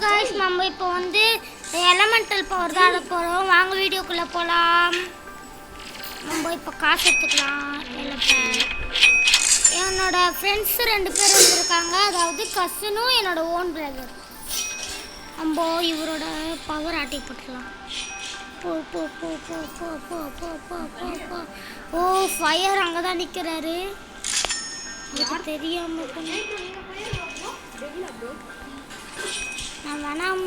Guys நம்ம இப்போ வந்து எலிமெண்டல் பவர் தான் ஆட போறோம். வாங்க வீடியோக்குள்ள போலாம். நம்ம இப்போ காசு எடுத்துக்கலாம். என்னோட ஃப்ரெண்ட்ஸ் 2 பேர் வந்திருக்காங்க. அதாவது கசினும் என்னோட ஓன் பிரதர். நம்ம இவரோட பவர் ஆட்டி போட்டுக்கலாம். போ போ போ போ போ போ போ போ போ போ. ஓ ஃபயர் அங்கே தான் நிற்கிறாரு. எனக்கு தெரியாம நான் வேணாம்.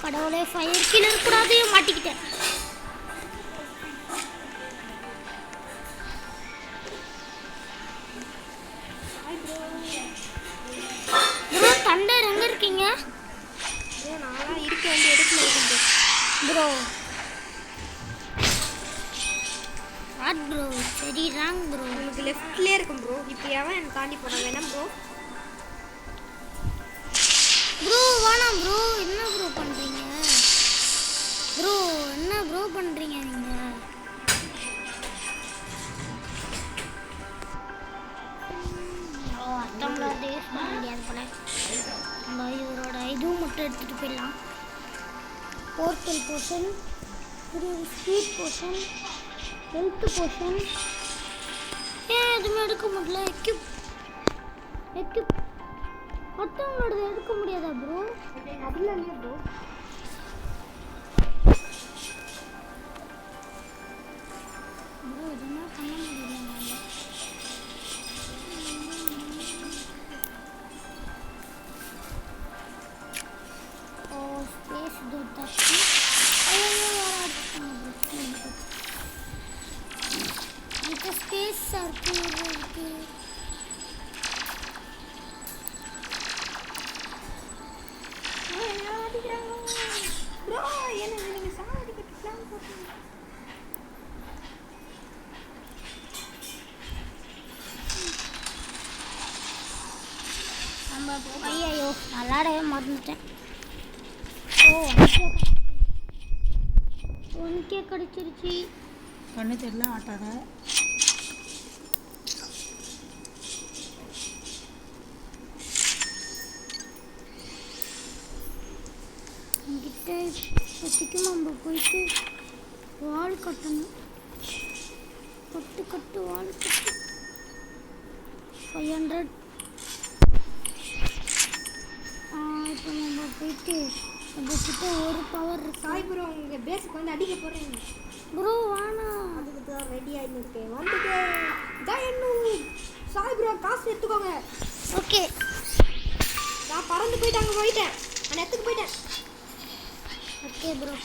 கடவுளே ஃபயர் கீழே இருக்கக்கூடாது. மாட்டிக்கிட்டேன். ப்ரோ தண்டர் எங்கே இருக்கீங்க? நான்லாம் இருக்க வேண்டிய இடத்துல இருக்கேன் ப்ரோ. What bro? சரி ராங் ப்ரோ. உங்களுக்கு லெஃப்ட்லேயே இருக்கும் ப்ரோ. இப்போ எவன் எனக்கு தாண்டி போன வேணாம் ப்ரோ. ப்ரோ வேணாம் ப்ரோ. என்ன ப்ரோ பண்ணுறீங்க ப்ரோ? என்ன ப்ரோ பண்ணுறீங்க நீங்கள்? ஓ அத்தவங்கள டேஸ் பண்ண முடியாது போல. நம்ம இவரோட இதுவும் மட்டும் எடுத்துகிட்டு போயிடலாம். Portal portion, speed portion, health portion. ஏன் எதுவுமே எடுக்க முடியல? எக்யூப் மற்றவங்களோட எடுக்க முடியாதா ப்ரோ? அதில் இல்லையா ப்ரோ? ப்ரோ எதுவுமே பண்ண முடியல என்னால். ஓ ஸ்பேஸ் தூத்தாச்சு. இப்போ ஸ்பேஸ் சர்க்கிள் இருக்கு. ப்ரோ என்ன நீங்கள் சாவடிக்கிட்டு பிளான் போட்டீங்க? நம்ம ஐயோ நல்லாடவே மறந்துட்டேன். ஓ உனக்கே கிடைச்சிருச்சு. கண்ணு தெரியல ஆட்டாத. என்கிட்ட இப்போதைக்கு நம்ம போயிட்டு வால் கட்டணும். கட்டு வால் கட்டு 500. இப்போ நம்ம போயிட்டு நம்மக்கிட்ட ஒரு பவர் இருக்கு. சாய் ப்ரோ உங்கள் பேஸுக்கு வந்து அடிக்க போகிறீங்க ப்ரோ வேணாம். அதுக்கு தான் ரெடி ஆகிட்டு இருக்கேன். வந்துட்டு சாய் ப்ரோ காசு எடுத்துக்கோங்க. ஓகே நான் பறந்து போயிட்டு அங்கே போயிட்டேன். நான் எடுத்துக்கு போயிட்டேன். Okay bro.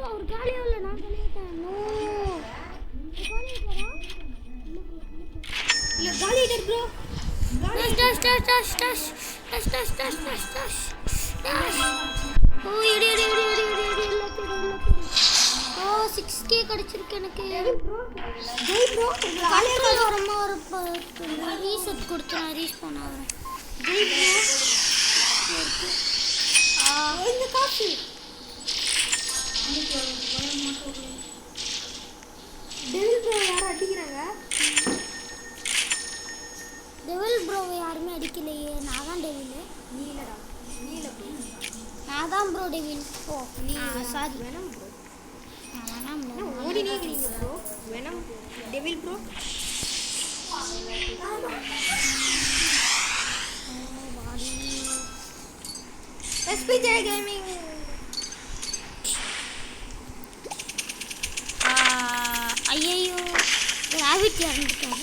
அவர் காலியாக இல்லை. நான் காலியாகிட்டேன். இல்லை காலிடர் ப்ரோ. ஓ இடி 6K கிடைச்சிருக்கு எனக்கு. வரமா ஒரு ரீசெட் கொடுத்து நான் ரீச் பண்ண வரேன். இந்த காசு டெவில் ப்ரோ யாரும் அடிக்கிறாங்க? டெவில் ப்ரோவை யாருமே அடிக்கலையே. நான் தான் டெவில். நீ இல்லடா, நீ இல்லை ப்ரோ. நான் தான் ப்ரோ டெவில். ஓ நீ சாரி வேணாம் ப்ரோ. வேணாம் ப்ரோ. ஓடி நீக்கிறீங்க ப்ரோ. வேணாம் டெவில் ப்ரோ. SPJ gaming. ஐயோ ராபிட் இறந்துட்டாரு.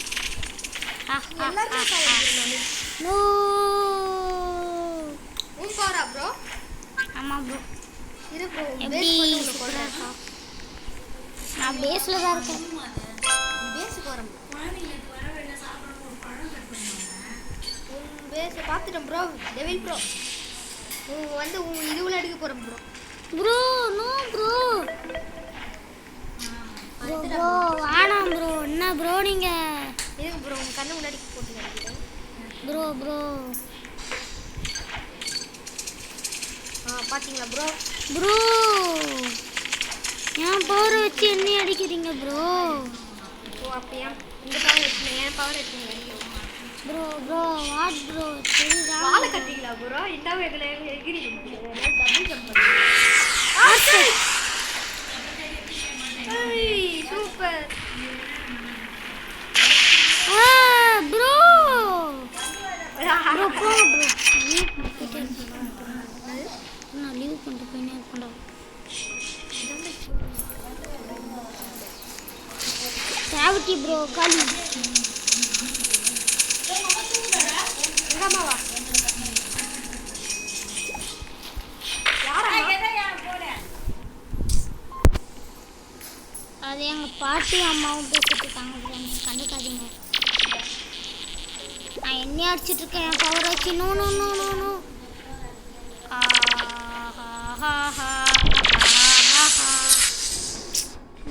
எல்லாரும் சாப்பிடுறாங்க. நோ உன் பாரா ப்ரோ? ஆமாம் ப்ரோ. இரு ப்ரோ. எப்படி சூப்பரா இருக்கா? நான் பேஸில் தான் இருக்கேன். பேஸுக்கு வரேன். உன் பேஸை பார்த்துட்டேன் ப்ரோ. டெவில் ப்ரோ வந்து உன் இதுவில் அடிக்க போகிறேன் bro. Bro no bro. Bro வேணாம் ப்ரோ. என்ன ப்ரோ நீங்கள் எதுக்கு ப்ரோ உங்கள் கண்ணு முன்னாடி போட்டு நினைக்கிறேன் ப்ரோ ப்ரோ பாத்தீங்களா ப்ரோ? ப்ரோ என் பவரை வச்சு என்ன அடிக்கிறீங்க ப்ரோ? ஓ அப்படியா? இந்த பவர் வச்சுங்க, என் பவர் வச்சுங்க. ப்ரோ ப்ரோ வாட் ப்ரோ தெரியுதா? வாழை கட்டிங்களா ப்ரோ? இந்தாவே எகிரி double jump super. Bro bro bro நான் லீவ் பண்ணிட்டு போயினே இருக்கேன்டா. கிராவிட்டி ப்ரோ காலி எங்கம்மாவா? அது எங்கள் பாட்டி அம்மாவும் பேசிட்டு இருக்காங்க ஃப்ரெண்ட்ஸ், கண்டுக்காதீங்க. நான் என்ன அடிச்சிட்டு இருக்கேன் என் பவர் வச்சு. No no no no no.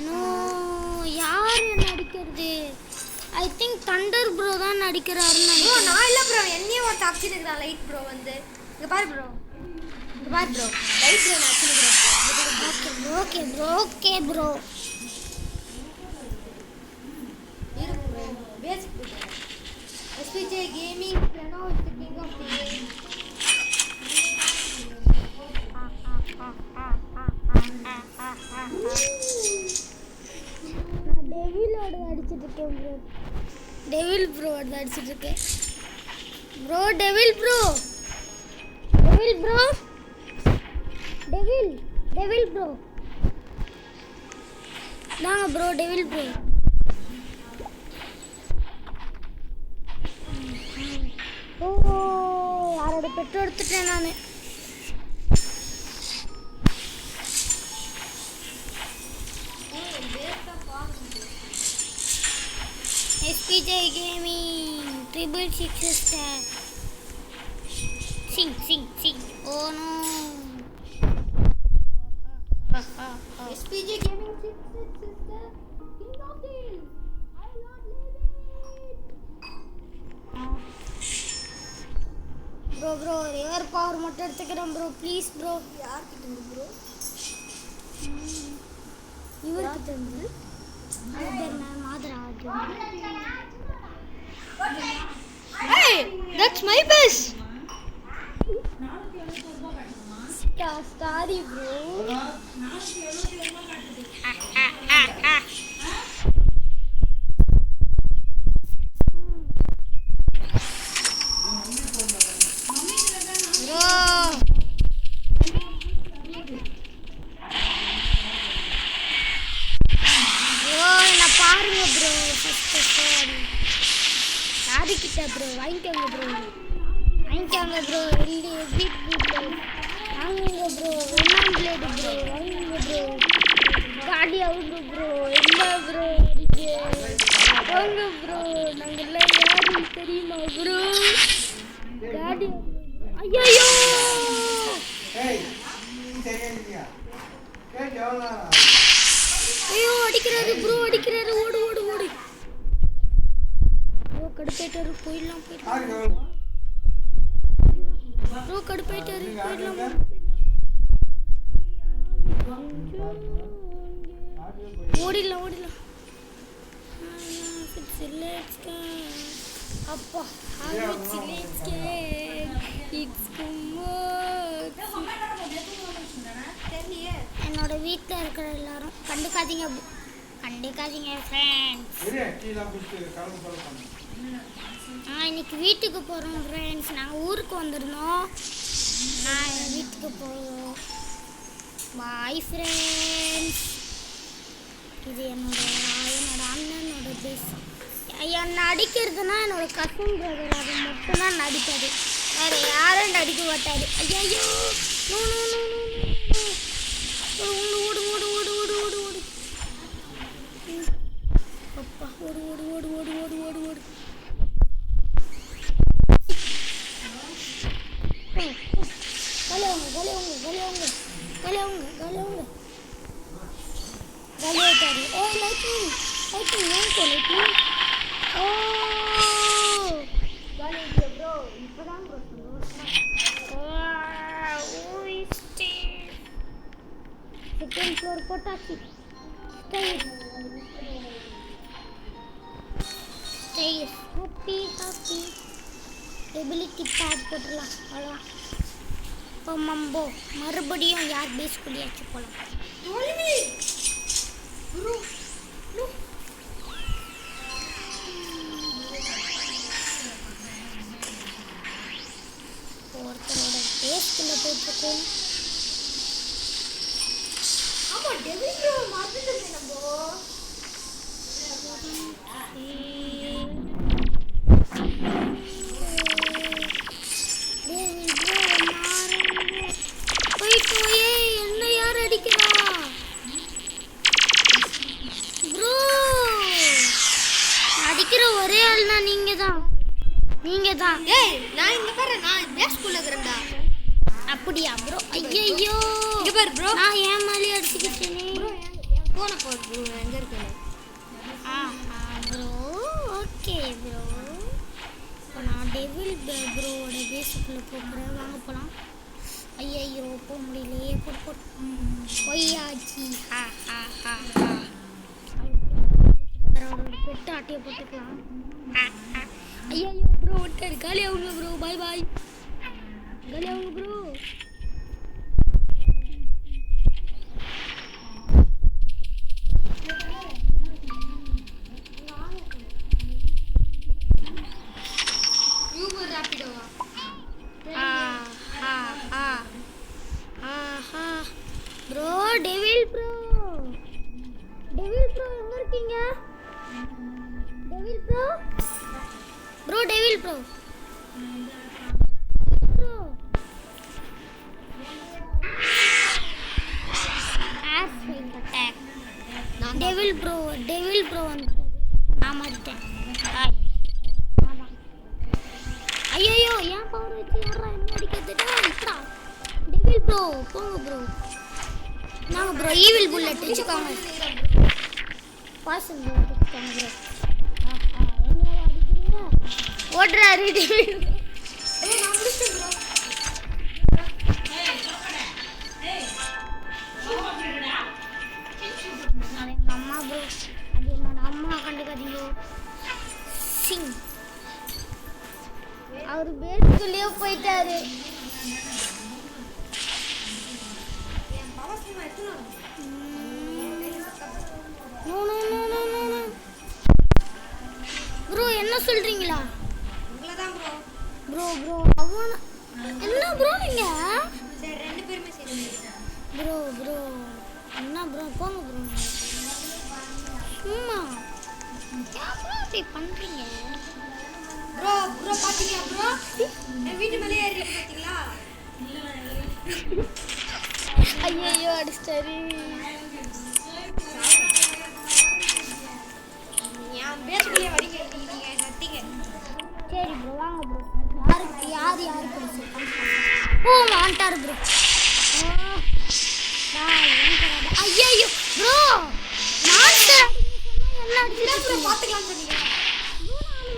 No யார் என்ன அடிக்கிறது? ஐ திங்க் தண்டர் ப்ரோ தான் அடிக்கிறாருன்னு ப்ரோ நினைக்கிறேன். நான் இல்லை ப்ரோ, என்னையும் ஒரு அடிச்சுட்டு இருக்கிறான் லைட் ப்ரோ வந்து. இங்கே பாரு ப்ரோ, இங்கே பாரு ப்ரோ, லைட் ப்ரோ நான் அடிச்சுட்டு okay bro okay bro. Basic SPJ gaming Plano is the king of the game. நான் டெவிலோட அடிச்சிட்டு இருக்கேன் ப்ரோ. டெவில் ப்ரோட அடிச்சிட்டு இருக்கேன் bro. Devil bro devil bro devil devil bro நாங்க ப்ரோ டெவில் ப்ரோ. ஓ யாரோட பெட்ரோல் எடுத்துட்டேன் நான். SPJ Gaming 666 star. Sing. Oh no. SPJ Gaming 666 is the king of this. I will not leave it. Bro river power மட்டும் எடுத்துக்கிறேன் bro please bro. யார்கிட்ட இருந்து bro? இவர்கிட்ட இருந்து. Hey, that's my bus. Sorry bro. பாருங்க bro first of all யாருக்கிட்ட bro வாங்கிக்கோங்க bro இல்லை எக்ஸிட் ப்ரோ வாங்குங்க ப்ரோ ஒன்றாம் பிளேடு ப்ரோ வாங்குங்க ப்ரோ காடி அவுங்க ப்ரோ என்ன ப்ரோ வாங்க ப்ரோ நாங்கள்லாம் யாருன்னு தெரியுமா ப்ரோ? காடி ஐயோ ஐயோ அடிக்கிறாரு ப்ரோ ஓடு ப்ரோ கடுப்பாயிட்டாரு போயிடலாம் ப்ரோ கடுப்பாயிட்டாரு போயிடலாம் ஓடிடலாம் அப்பா என்னோட வீட்டில் இருக்கிற எல்லாரும் கண்டுக்காதீங்க ஃப்ரெண்ட்ஸ். இன்னைக்கு வீட்டுக்கு போகிறோம் ஃப்ரெண்ட்ஸ். நாங்கள் ஊருக்கு வந்திருந்தோம். நான் என் வீட்டுக்கு போகிறோம். Bye friends. இது என்னோட அண்ணனோட பேஸ். என்னை அடிக்கிறதுனா என்னோட கசின் பிரதர், அது மட்டும்தான் நடிப்பார், வேறு யாரும் நடிக்க மாட்டார். ஐயோ நோ ஓடு அப்பா ஓடு கலியாட்டாரு. ஓ லைட்டிங் ஏன் லைட்டிங் காலேஜ் ப்ரோ ப்ரோ இப்பதான் ப்ரோ செகண்ட் ஃப்ளோர் போட்டாச்சு. ஹாப்பி ஹாப்பி எபிலிட்டி பேட் போட்டுடலாம். அவ்வளோ இப்போ மம்போ மறுபடியும் யார் பேஸ் குள்ளியாச்சு போகலாம். ப்ரோ ஒருத்தரோட பேஸ்க்குள்ளே போயிட்டுருக்கோம். ஆமா டெவில் ப்ரோ மறந்துட்டேன் நம்ம என்ன யார் அடிக்கிறா ப்ரோ? அடிக்கிற ஒரே ஆள்னா நீங்க தான். ஏய் நான் இங்க பாரு நான் பேஸ் ஸ்கூல்ல இருக்கறேன்டா. அப்படியா ப்ரோ? ஐயோ இங்க பாரு ப்ரோ நான் ஏன் மேலே அடிச்சுக்கிட்டேனே. போன போர் ப்ரோ எங்க இருக்கே? Bro okay bro. இப்போ நான் டெவில் ப்ரோவோட பேஸுக்குள்ளே போகிறேன். வாங்க போகலாம். ஐயோ போக முடியலையே. பொய்யாச்சி. அவரோட பெட்டு ஆட்டியை போட்டுக்கலாம். ஐயோ ப்ரோ விட்டாரு. காலியாகுங்க ப்ரோ. Bye bye. காலியாகுங்க ப்ரோ. யூபர் ராபிடோவா? ப்ரோ டெவில் ப்ரோ எங்க இருக்கீங்க? டெவில் ப்ரோ டெவில் ப்ரோ வந்து நான் மாட்டேன். ஐயோ ஏன் பவர் வச்சு யாரா என்ன அடிக்கிறதுடா? இப்படா டெவில் ப்ரோ போங்க ப்ரோ. நாங்க ப்ரோ ஈவில் புல்லட் வச்சுக்கோங்க. பாசன் புல்லட் வச்சுக்கோங்க ப்ரோ. என்ன அடிக்கிறீங்க? ஓடுறாரு டெவில். நான் முடிச்சேன் ப்ரோ. அது எங்கள் அம்மா ப்ரோ. அது என்னோட அம்மா கண்டுக்காதீங்க. சிங் அவர் பேருக்குள்ளேயே போயிட்டாரு. என் பவர் ஸ்கீம் எத்தனை ப்ரோ என்ன சொல்றீங்களா? உங்களை தான் ப்ரோ. ப்ரோ அவன என்ன ப்ரோ நீங்க? சரி ரெண்டு பேருமே சேர்ந்து ப்ரோ என்ன ப்ரோ போங்க ப்ரோ. சும்மா ஏன் ப்ரோ இப்படி பண்றீங்க? ப்ரோ பாத்தீங்களா ப்ரோ? என் வீட்டு மேலே ஏறி பாத்தீங்களா? ஐயோ அடிச்சாரு. என் பேசுக்குள்ளே வடிங்க நீங்க நட்டிங்க. சரி ப்ரோ வாங்க ப்ரோ. யாரு பிடிச்சிருக்காங்க? ஓ மாண்டாரு ப்ரோ. ஐயோ ப்ரோ மாஸ்டர் என்ன அடிச்சிட்டு ப்ரோ பாத்துக்கலாம் சொன்னீங்க.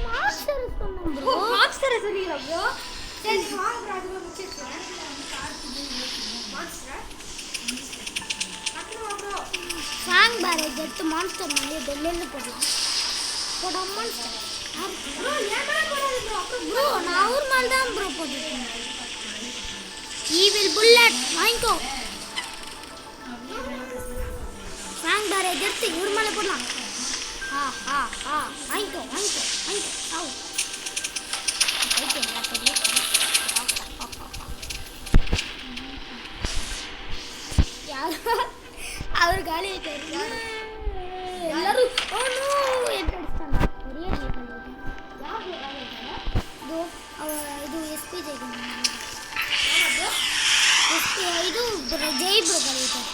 மாஸ்டர் சொன்னேன் ப்ரோ. மாஸ்டர் சொன்னீங்களா ப்ரோ? சரி நீங்க வாங்க ப்ரோ அதுல முடிச்சிடுறேன். மாஸ்டர் அப்புறம் ப்ரோ சாங் பேரேஜ் எடுத்து மான்ஸ்டர் மேலே டெல்லின்னு போடலாம். போட மான்ஸ்டர் ப்ரோ ஏன் மேல போடாது ப்ரோ? அப்புறம் ப்ரோ நான் ஒரு மேலே தான் ப்ரோ போட்டுருக்கேன். ஈவில் புல்லட் வாங்கிக்கோ. சாங் பேரேஜ் எடுத்து இவர் மேலே போடலாம். வாங்கிக்கோ ஆவு. அவர் காலி ஆயிட்டாரு. எல்லாரும் என்ன அடிச்சாங்க? பெரிய இது எஸ்பி ஜெயிக்கணும். இது ஜெய் ப்ரோ காலி ஆயிட்டாரு.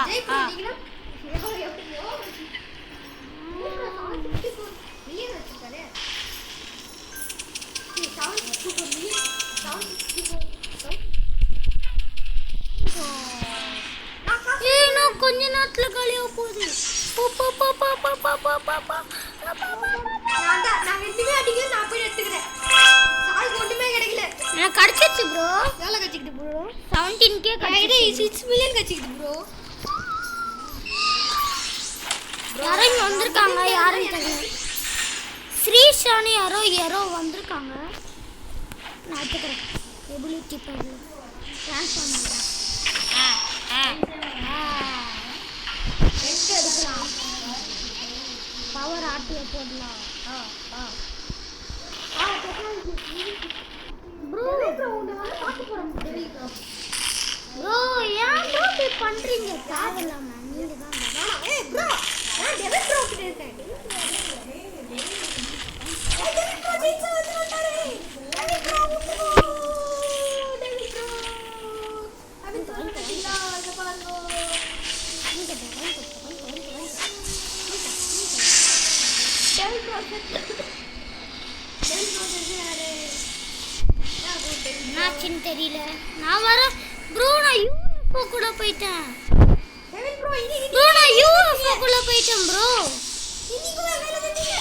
ஜெய் பண்ணீங்களா? எப்படியோ மில்லியன் வச்சிருக்காரு. இன்னும் கொஞ்ச நேரத்துல காலியாக போகுது. நான் எதுவுமே அடிக்கிறேன். நான் போய் எடுத்துக்கிறேன். சால் போட்டு எனக்கு கிடைச்சிருச்சு ப்ரோ. எவ்வளோ கச்சிக்கிட்டு ப்ரோ? 17K கிடைச்சிருச்சு. 6 மில்லியன் கச்சிக்கிட்டு ப்ரோ. யாரோ இங்க வந்திருக்காங்க, யாரும் தெரியல. ஸ்ரீஷானு யாரோ வந்திருக்காங்க. நான் எடுத்துக்கிறேன். எபிலிட்டி பவர் ட்ரான்ஸ்ஃபார்ம் பண்ணுறேன். எடுக்கலாம். பவர் ஆட்டியை போடலாம். ப்ரோ ப்ரோ ஏன் ப்ரோ இப்படி பண்றீங்க? தேவையில்லாம நீங்க தான் ஏய் ப்ரோ, நான் டெவில் ப்ரோ கிட்ட இருக்கேன். டெவில் ப்ரோ ஜெயிச்சு வந்துட்டாரே. டெவில் ப்ரோ அவன் தோத்துட்டா. இங்க பாருங்க. டெவில் ப்ரோ செஞ்சாரே. என்னாச்சுன்னு தெரியல. நான் வர ப்ரோ, நான் யூஎஃப்ஓ கூட போயிட்டேன். டெவில் ப்ரோ ப்ரோ நான் யூஎஃப்ஓ குள்ள போயிட்டேன் ப்ரோ. இன்னைக்கு வேலை வந்துட்டீங்க.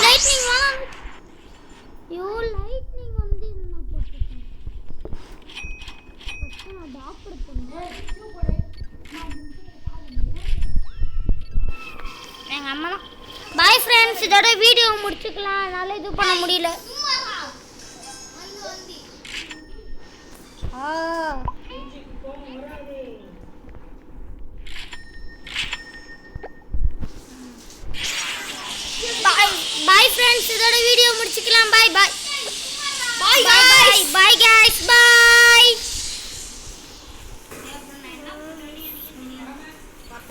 லைட்னிங் வாங்க. யோ லைட்னிங் வந்து நான் போட்டுட்டேன். ஃபர்ஸ்ட் நான் டாக்டர் பண்ணேன். எங்க அம்மா பாய் ஃப்ரெண்ட்ஸ், இதோட வீடியோ முடிச்சுக்கலாம். என்னால இது பண்ண முடியல. பாய் ஃப்ரெண்ட்ஸ், இதோட வீடியோ முடிச்சுக்கலாம். பாய் பாய் பாய் பாய் பாய் गाइस பாய்.